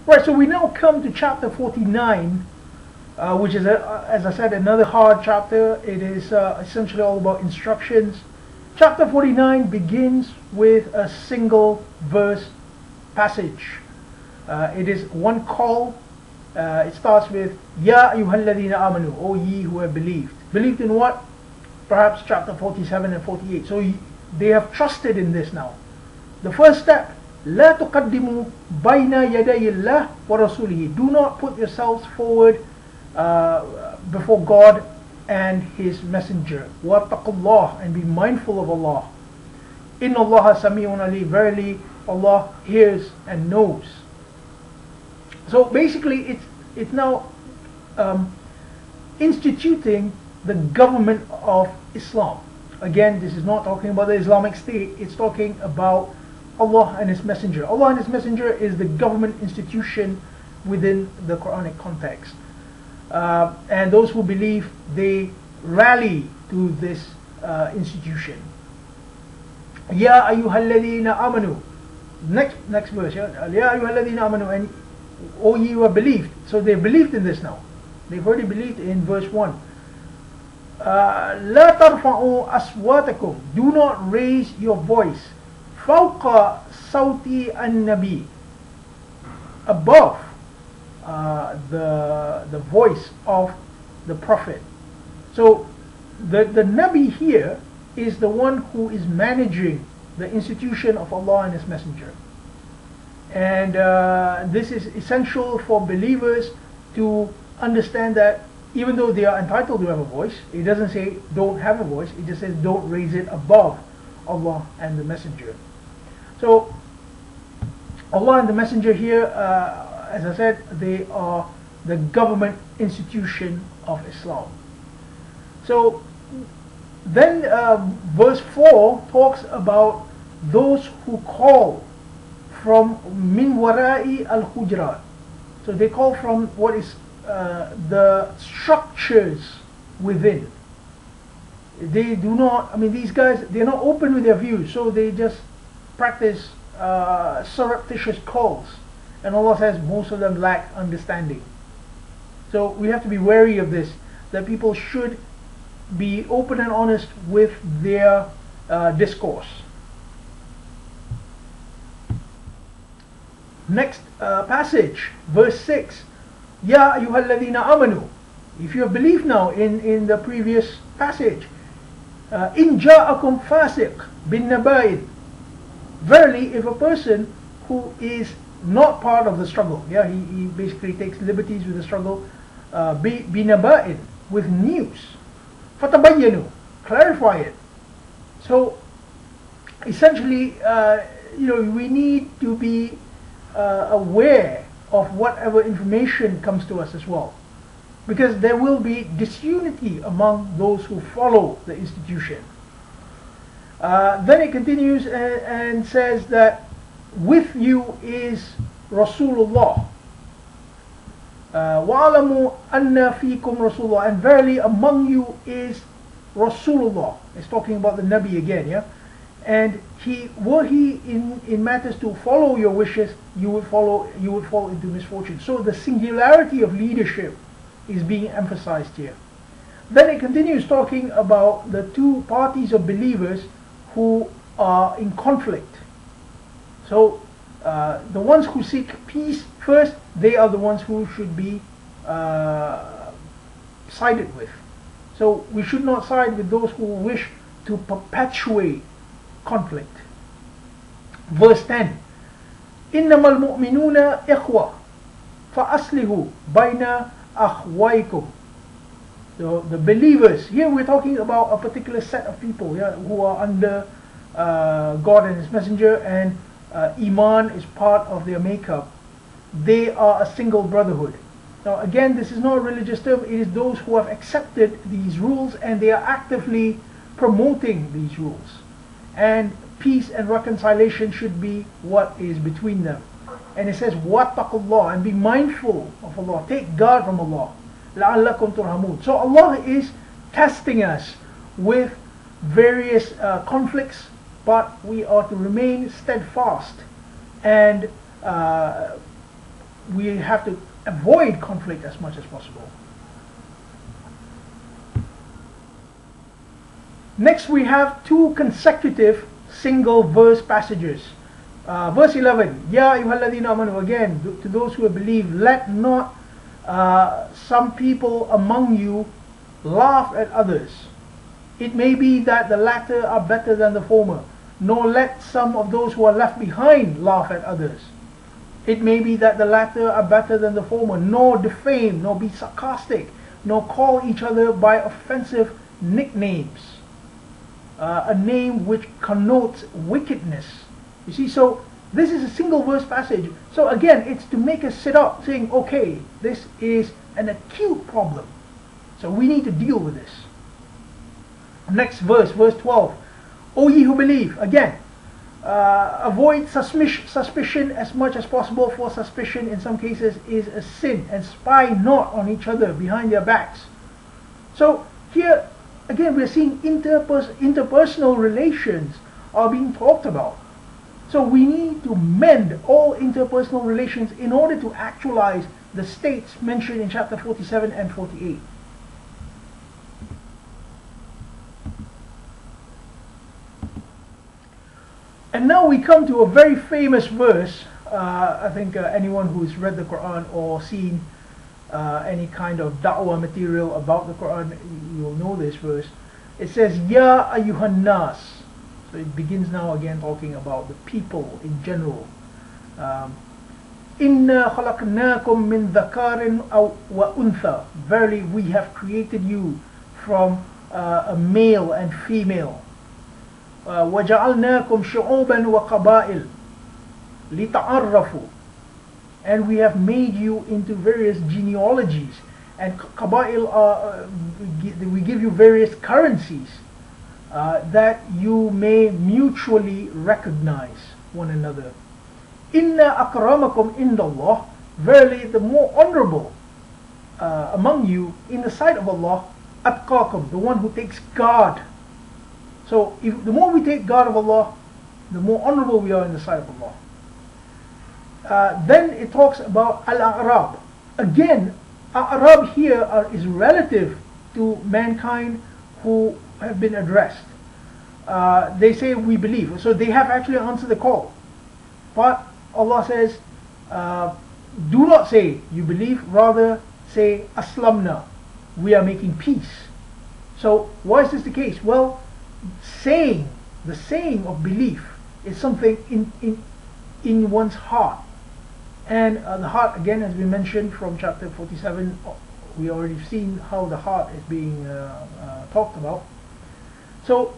Right, so we now come to chapter 49, which is, as I said, another hard chapter. It is essentially all about instructions. Chapter 49 begins with a single verse passage. It is one call. It starts with Ya ayyuhalladhina amanu, O ye who have believed. Believed in what? Perhaps chapter 47 and 48. So they have trusted in this now. The first step, لا تقدموا بين يدي الله ورسوله. Do not put yourselves forward before God and His Messenger. واتقوا الله, and be mindful of Allah. إن الله سميع عليم. Verily Allah hears and knows. So basically it's now instituting the government of Islam. Again, this is not talking about the Islamic State, it's talking about Allah and His Messenger. Allah and His Messenger is the government institution within the Quranic context. And those who believe, they rally to this institution. Ya ayyuhalladhina amanu. Next verse. Ya ayyuhalladhina amanu, and O ye who have believed. So they believed in this now. They've already believed in verse 1. لا ترفعوا أصواتكم. Do not raise your voice. فوق صوت النبي. Above the voice of the Prophet. So the Nabi here is the one who is managing the institution of Allah and His Messenger. And this is essential for believers to understand that even though they are entitled to have a voice, it doesn't say don't have a voice, it just says don't raise it above Allah and the Messenger. So Allah and the Messenger here, as I said, they are the government institution of Islam. So then verse 4 talks about those who call from min wara'i al-hujurat. So they call from what is the structures within. They do not, I mean, these guys, they're not open with their views, so they just practice surreptitious calls. And Allah says most of them lack understanding. So we have to be wary of this, that people should be open and honest with their discourse. Next passage, verse 6. Ya ayyuhalladhina amanu. If you have believed now in the previous passage, in ja'akum fasiq bin naba'id. Verily, if a person who is not part of the struggle, yeah, he basically takes liberties with the struggle, binaba'id, with news, fatabayyanu, clarify it. So essentially, we need to be aware of whatever information comes to us as well, because there will be disunity among those who follow the institution. Then it continues and says that with you is Rasulullah. وَعَلَمُوا أَنَّ فِيكُمْ Rasulullah, and verily among you is Rasulullah. It's talking about the Nabi again, yeah. And were he in matters to follow your wishes, you would fall into misfortune. So the singularity of leadership is being emphasized here. Then it continues talking about the two parties of believers who are in conflict. So the ones who seek peace first, they are the ones who should be sided with. So we should not side with those who wish to perpetuate conflict. Verse 10. إنما المؤمنون إخوة فأصلحوا بين أخويكم. So the believers, here we're talking about a particular set of people, yeah, who are under God and His Messenger, and Iman is part of their makeup. They are a single brotherhood. Now again, this is not a religious term, it is those who have accepted these rules and they are actively promoting these rules. And peace and reconciliation should be what is between them. And it says, وَاتَّقُوا, and be mindful of Allah, take guard from Allah. لَعَلَّكُمْ تُرْحَمُونَ. So Allah is testing us with various conflicts, but we are to remain steadfast and we have to avoid conflict as much as possible. Next we have two consecutive single verse passages. Verse 11, Ya ayyuhalladhina amanu, again to those who have believed, let not some people among you laugh at others. It may be that the latter are better than the former, nor let some of those who are left behind laugh at others. It may be that the latter are better than the former, nor defame, nor be sarcastic, nor call each other by offensive nicknames. A name which connotes wickedness. You see, so this is a single verse passage. So again, it's to make us sit up saying, okay, this is an acute problem. So we need to deal with this. Next verse, verse 12. O ye who believe, again, avoid suspicion as much as possible, for suspicion in some cases is a sin, and spy not on each other behind their backs. So here, again, we're seeing interpersonal relations are being talked about. So we need to mend all interpersonal relations in order to actualize the states mentioned in chapter 47 and 48. And now we come to a very famous verse. I think anyone who's read the Quran or seen any kind of da'wah material about the Quran, you will know this verse. It says, Ya ayyuhan nas. So it begins now again talking about the people in general. Inna khalaqnakum min dhakarin wa untha. Verily we have created you from a male and female. وَجَعَلْنَاكُمْ شُعُوبًا وَقَبَائِلَ لِتَعَرَّفُوا. And we have made you into various genealogies, and qaba'il are, we give you various currencies that you may mutually recognize one another. Inna akramakum indallah. Verily the more honorable among you in the sight of Allah, atqakum, the one who takes guard. So the more we take guard of Allah, the more honorable we are in the sight of Allah. Then it talks about al-a'rab. Again, a'rab here is relative to mankind who have been addressed. They say we believe, so they have actually answered the call. But Allah says, do not say you believe, rather say aslamna, we are making peace. So why is this the case? Well, the saying of belief is something in one's heart, and the heart, again, as we mentioned from chapter 47, we already seen how the heart is being talked about. So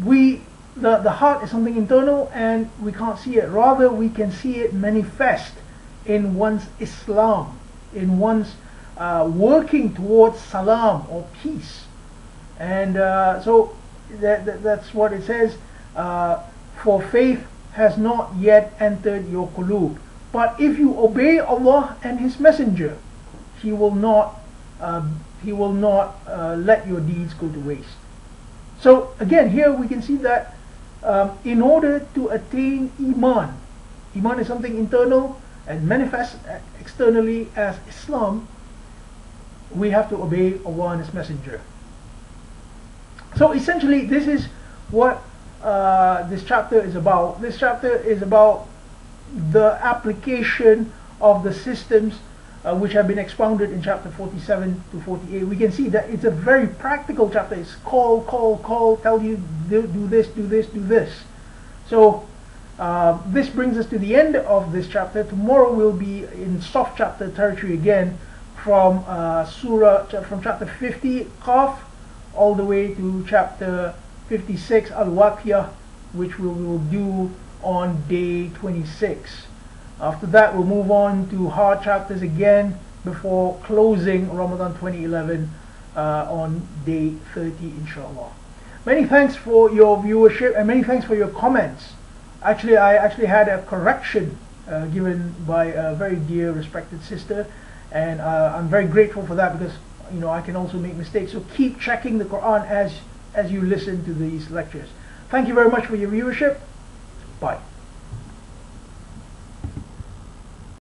the heart is something internal, and we can't see it. Rather, we can see it manifest in one's Islam, in one's working towards salam or peace. And so that's what it says. For faith has not yet entered your qulub, but if you obey Allah and His Messenger, He will not let your deeds go to waste. So again, here we can see that in order to attain Iman is something internal and manifests externally as Islam, we have to obey Allah and His Messenger. So essentially, this is what this chapter is about. This chapter is about the application of the systems which have been expounded in chapter 47 to 48. We can see that it's a very practical chapter. It's call, tell you do this, do this, do this. So this brings us to the end of this chapter. Tomorrow we'll be in soft chapter territory again from from chapter 50 Qaf all the way to chapter 56 Al-Waqiyah, which we will do on day 26. After that, we'll move on to hard chapters again before closing Ramadan 2011 on day 30, inshallah. Many thanks for your viewership and many thanks for your comments. Actually, I had a correction given by a very dear, respected sister, and I'm very grateful for that, because I can also make mistakes. So keep checking the Quran as you listen to these lectures. Thank you very much for your viewership. Bye.